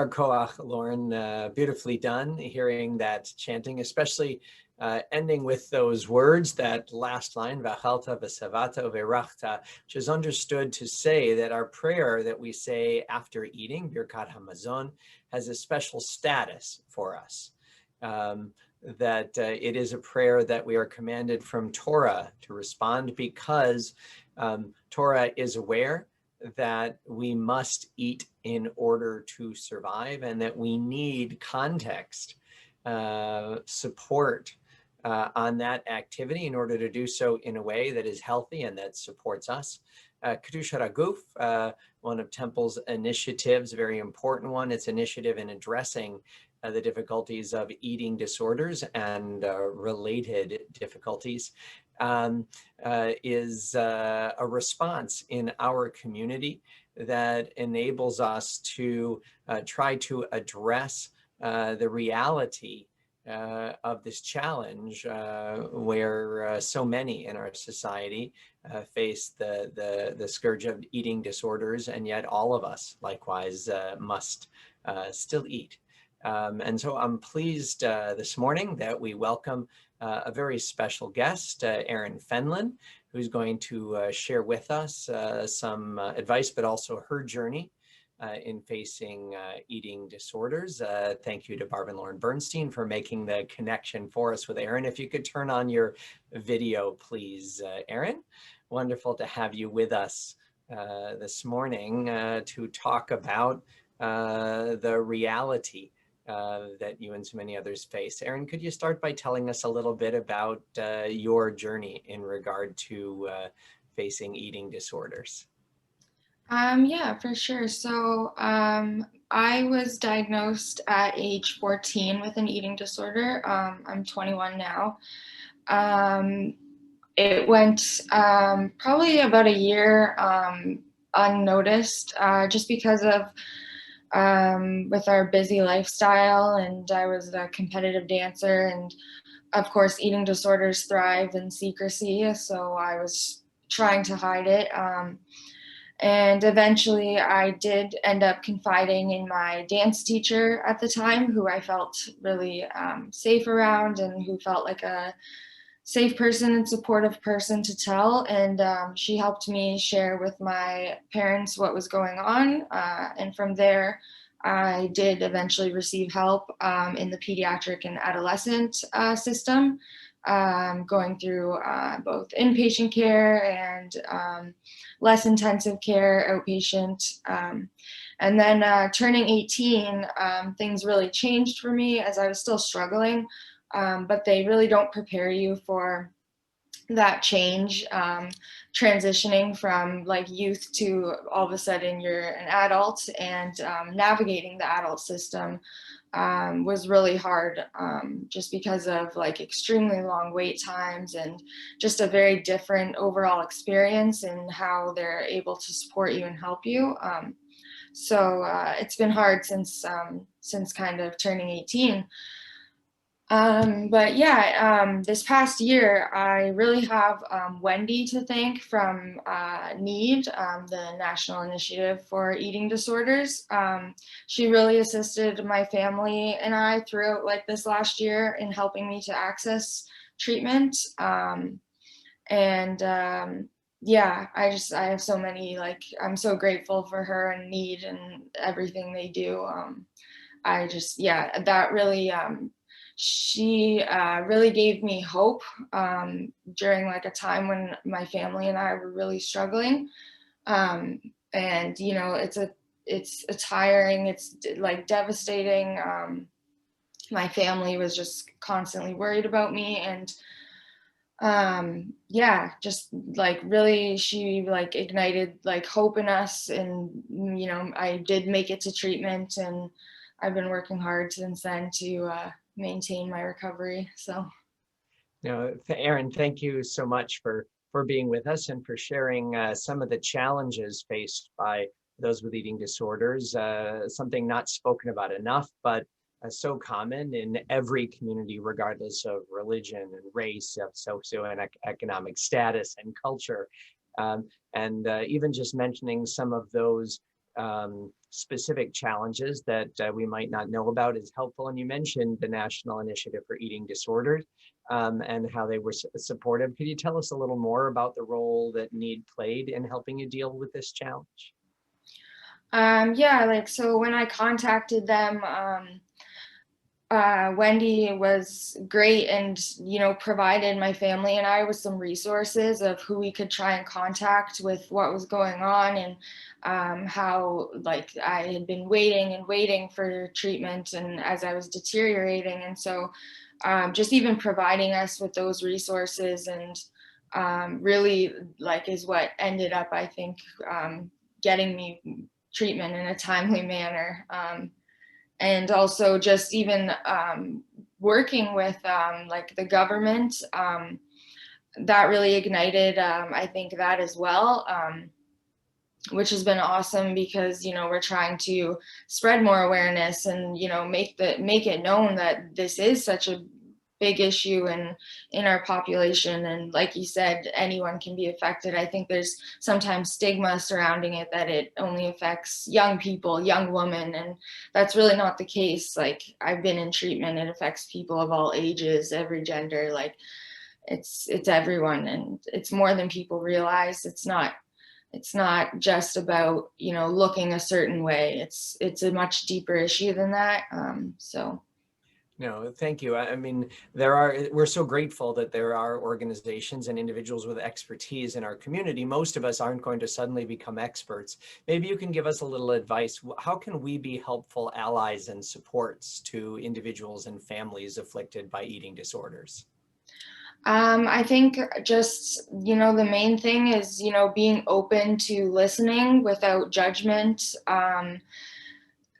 Koach, Lauren, beautifully done, hearing that chanting, especially ending with those words, that last line, V'achalta v'savata v'rachta, which is understood to say that our prayer that we say after eating, Birkat HaMazon, has a special status for us. That it is a prayer that we are commanded from Torah to respond because Torah is aware that we must eat in order to survive and that we need context, support on that activity in order to do so in a way that is healthy and that supports us. Kedushat HaGuf, one of Temple's initiatives, a very important one, its initiative in addressing the difficulties of eating disorders and related difficulties, is a response in our community that enables us to try to address the reality of this challenge where so many in our society face the scourge of eating disorders, and yet all of us likewise must still eat. And so I'm pleased this morning that we welcome a very special guest, Erin Fenlon, who's going to share with us some advice, but also her journey in facing eating disorders. Thank you to Barb and Lauren Bernstein for making the connection for us with Erin. If you could turn on your video, please, Erin. Wonderful to have you with us this morning to talk about the reality that you and so many others face. Erin, could you start by telling us a little bit about your journey in regard to facing eating disorders? Yeah, for sure. So I was diagnosed at age 14 with an eating disorder. I'm 21 now. It went probably about a year unnoticed, just because of with our busy lifestyle, and I was a competitive dancer, and of course eating disorders thrive in secrecy, so I was trying to hide it. And eventually I did end up confiding in my dance teacher at the time, who I felt really safe around and who felt like a safe person and supportive person to tell. And she helped me share with my parents what was going on. And from there, I did eventually receive help in the pediatric and adolescent system, going through both inpatient care and less intensive care, outpatient. And then turning 18, things really changed for me as I was still struggling, but they really don't prepare you for that change, transitioning from like youth to all of a sudden you're an adult, and navigating the adult system was really hard, just because of like extremely long wait times and just a very different overall experience in how they're able to support you and help you. So it's been hard since kind of turning 18. But yeah, this past year, I really have Wendy to thank from NEED, the National Initiative for Eating Disorders. She really assisted my family and I throughout like this last year in helping me to access treatment. Yeah, I have so many, like, I'm so grateful for her and NEED and everything they do. Yeah, that really, she really gave me hope during like a time when my family and I were really struggling. And you know, it's a tiring, it's like devastating. My family was just constantly worried about me, and yeah, just like really she like ignited like hope in us, and you know, I did make it to treatment, and I've been working hard since then to maintain my recovery. So Erin, thank you so much for being with us and for sharing some of the challenges faced by those with eating disorders, something not spoken about enough, but so common in every community, regardless of religion and race, of socioeconomic status and culture. And even just mentioning some of those specific challenges that we might not know about is helpful. And you mentioned the National Initiative for Eating Disorders and how they were supportive. Could you tell us a little more about the role that Need played in helping you deal with this challenge? Yeah, like so when I contacted them, Wendy was great and, provided my family and I with some resources of who we could try and contact with what was going on and how like I had been waiting and waiting for treatment and as I was deteriorating. And so just even providing us with those resources and really like is what ended up, I think, getting me treatment in a timely manner. And also just even working with like the government, that really ignited, I think, that as well, which has been awesome because we're trying to spread more awareness and make it known that this is such a big issue in our population, and like you said, anyone can be affected. I think there's sometimes stigma surrounding it that it only affects young people, young women, and that's really not the case. Like I've been in treatment, it affects people of all ages, every gender. Like it's everyone, and it's more than people realize. It's not just about looking a certain way. It's a much deeper issue than that. So No, thank you. I mean, we're so grateful that there are organizations and individuals with expertise in our community. Most of us aren't going to suddenly become experts. Maybe you can give us a little advice. How can we be helpful allies and supports to individuals and families afflicted by eating disorders? I think just, the main thing is, being open to listening without judgment,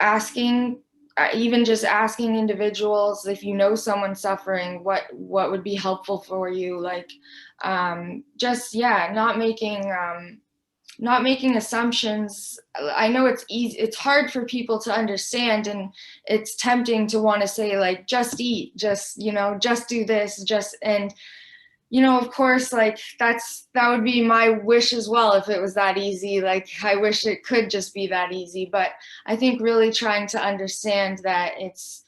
asking, even just asking individuals if you know someone suffering, what would be helpful for you, like, just, yeah, not making assumptions. I know it's easy, it's hard for people to understand, and it's tempting to want to say like, just eat, just do this, and of course, like that would be my wish as well if it was that easy. Like I wish it could just be that easy, but I think really trying to understand that it's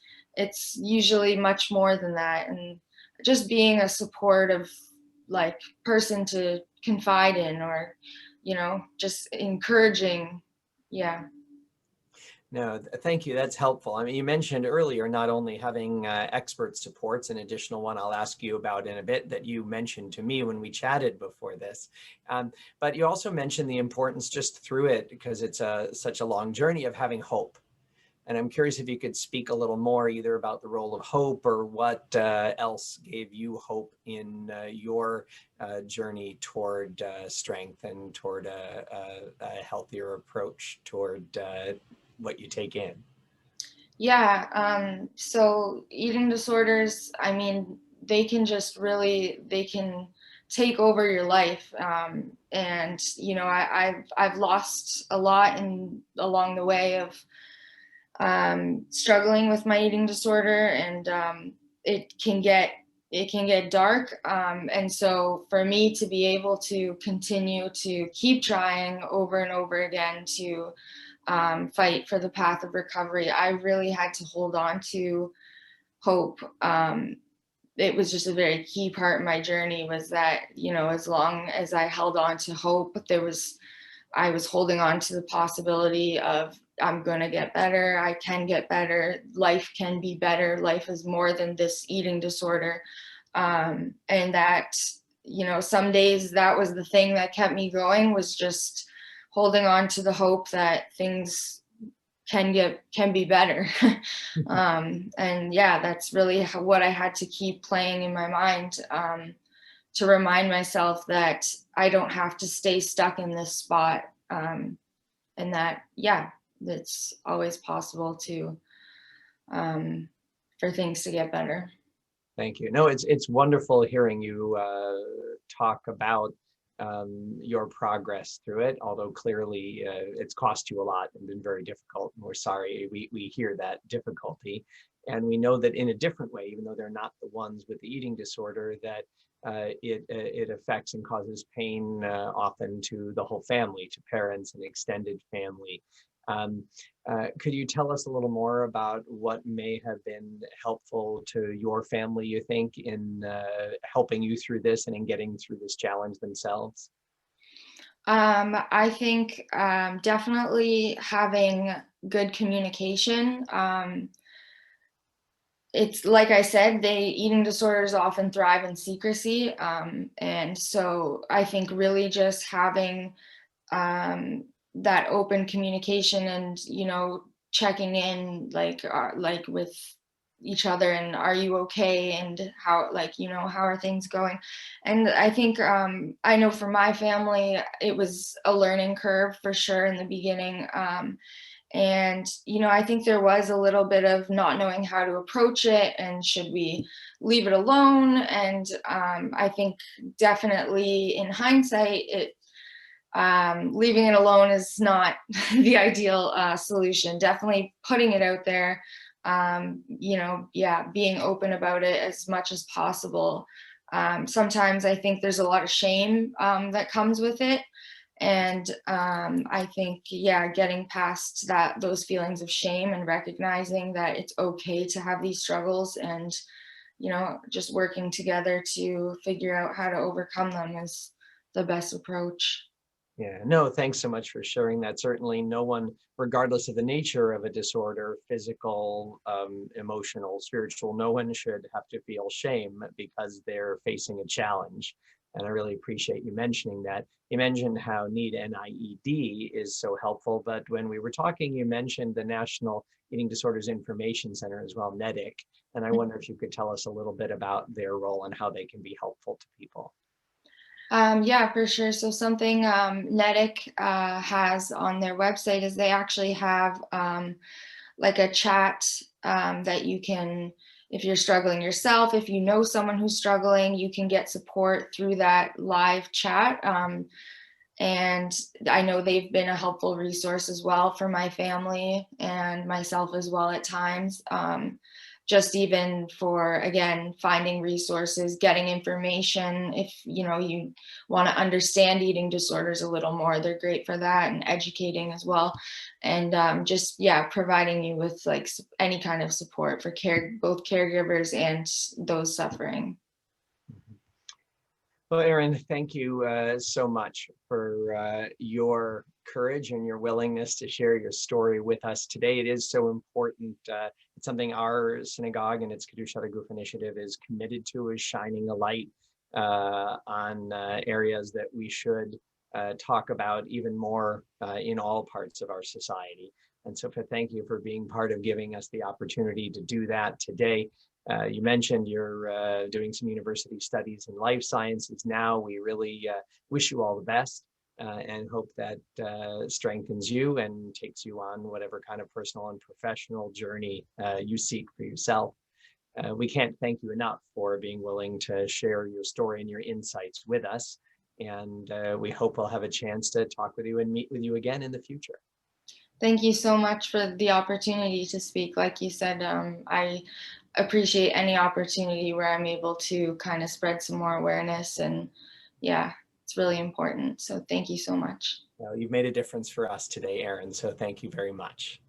usually much more than that, and just being a supportive like person to confide in, or just encouraging. Yeah. No, thank you. That's helpful. I mean, you mentioned earlier not only having expert supports, an additional one I'll ask you about in a bit that you mentioned to me when we chatted before this, but you also mentioned the importance just through it, because it's such a long journey, of having hope. And I'm curious if you could speak a little more either about the role of hope or what else gave you hope in your journey toward strength and toward a healthier approach toward what you take in. Yeah. So eating disorders, I mean, they can take over your life. And I've lost a lot along the way of struggling with my eating disorder, and it can get dark. And so for me to be able to continue to keep trying over and over again to fight for the path of recovery, I really had to hold on to hope. It was just a very key part of my journey, was that, as long as I held on to hope, I was holding on to the possibility of, I'm going to get better. I can get better. Life can be better. Life is more than this eating disorder. And that, some days that was the thing that kept me going, was just holding on to the hope that things can be better. And yeah, that's really what I had to keep playing in my mind, to remind myself that I don't have to stay stuck in this spot. And that, yeah, it's always possible for things to get better. Thank you. No, it's wonderful hearing you talk about your progress through it, although clearly it's cost you a lot and been very difficult. And we're sorry we hear that difficulty. And we know that in a different way, even though they're not the ones with the eating disorder, that it affects and causes pain often to the whole family, to parents and extended family. Could you tell us a little more about what may have been helpful to your family, you think, in helping you through this and in getting through this challenge themselves? I think definitely having good communication. It's like I said, they eating disorders often thrive in secrecy, and so I think really just having that open communication and checking in like with each other and are you okay and how how are things going. And I think I know for my family it was a learning curve for sure in the beginning. And I think there was a little bit of not knowing how to approach it and should we leave it alone. And I think definitely in hindsight it leaving it alone is not the ideal solution. Definitely putting it out there, yeah, being open about it as much as possible. Sometimes I think there's a lot of shame that comes with it. And I think, yeah, getting past those feelings of shame and recognizing that it's okay to have these struggles and, just working together to figure out how to overcome them is the best approach. Yeah, no, thanks so much for sharing that. Certainly, no one, regardless of the nature of a disorder, physical, emotional, spiritual, no one should have to feel shame because they're facing a challenge. And I really appreciate you mentioning that. You mentioned how NEED NIED is so helpful, but when we were talking, you mentioned the National Eating Disorders Information Center as well, NEDIC. And I wonder if you could tell us a little bit about their role and how they can be helpful to people. Yeah, for sure. So something Netick has on their website is they actually have like a chat that you can, if you're struggling yourself, if you know someone who's struggling, you can get support through that live chat. And I know they've been a helpful resource as well for my family and myself as well at times. Just even for, again, finding resources, getting information. If you want to understand eating disorders a little more, they're great for that, and educating as well. And just, yeah, providing you with like any kind of support for both caregivers and those suffering. Well, Erin, thank you so much for your courage and your willingness to share your story with us today. It is so important. It's something our synagogue and its Kedushat Guf initiative is committed to, is shining a light on areas that we should talk about even more in all parts of our society. And so thank you for being part of giving us the opportunity to do that today. You mentioned you're doing some university studies in life sciences now. We really wish you all the best and hope that strengthens you and takes you on whatever kind of personal and professional journey you seek for yourself. We can't thank you enough for being willing to share your story and your insights with us. And we hope we'll have a chance to talk with you and meet with you again in the future. Thank you so much for the opportunity to speak. Like you said, I appreciate any opportunity where I'm able to kind of spread some more awareness. And yeah, it's really important. So thank you so much. Well, you've made a difference for us today, Erin, so thank you very much.